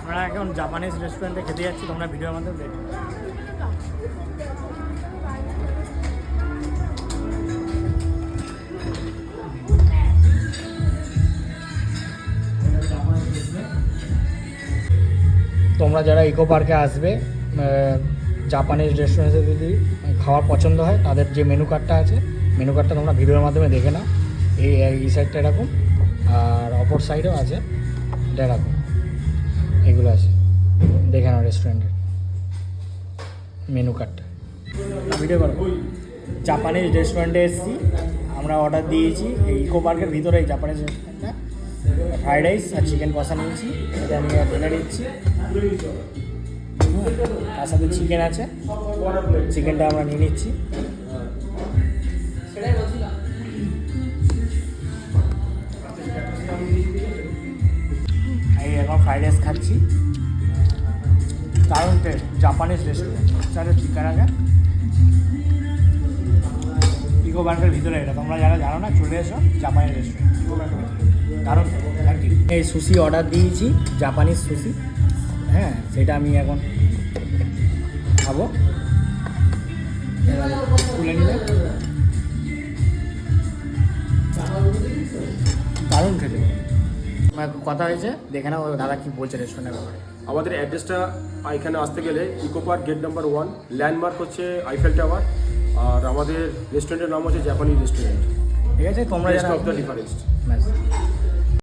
আমরা এখন জাপানিজ রেস্টুরেন্টে খেতে যাচ্ছি, তোমরা ভিডিওর মাধ্যমে দেখো। তোমরা যারা ইকো পার্কে আসবে, জাপানিজ রেস্টুরেন্টে যদি খাওয়ার পছন্দ হয়, তাদের যে মেনু কার্ডটা আছে, মেনু কার্ডটা তোমরা ভিডিওর মাধ্যমে দেখে নাও। এই সাইডটা এরকম, আর অপর সাইডেও আছে এটা এরকম, এগুলো আছে, দেখে নাও রেস্টুরেন্টের মেনু কার্ডটা। ভিডিও করো। জাপানিজ রেস্টুরেন্টে এসেছি, আমরা অর্ডার দিয়েছি এই ইকো পার্কের ভিতরে, এই জাপানিজ রেস্টুরেন্টটা। ফ্রাইড রাইস আর চিকেন কষা নিয়েছি, এটা আমি ঢেলে দিচ্ছি। তার সাথে চিকেন আছে, চিকেনটা আমরা নিয়ে নিচ্ছি। এই এখন ফ্রাইড রাইস খাচ্ছি, দারুণ টেস্ট। জাপানিজ রেস্টুরেন্ট, চারে চিকেন আছে ইকো পার্কের ভিতরে। এটা তোমরা যারা জানো না, চলে এসো জাপানিজ রেস্টুরেন্ট ইকো পার্কের ভিতরে, দারুণ। Thank you. এই সুশি অর্ডার দিয়েছি, জাপানিজ সুশি। হ্যাঁ, সেটা আমি এখন খাবো। তুলে নিলে দারুণ খেতে। আমার কথা হয়েছে, দেখে না দাদা কি বলছে রেস্টুরেন্টের ব্যাপারে। আমাদের অ্যাড্রেসটা এখানে আসতে গেলে eco park gate number 1, landmark হচ্ছে আইফেল টাওয়ার, আর আমাদের রেস্টুরেন্টের নাম হচ্ছে জাপানিজ রেস্টুরেন্ট। ঠিক আছে, তোমরা যারা অফ দ্য ডিফারেন্স।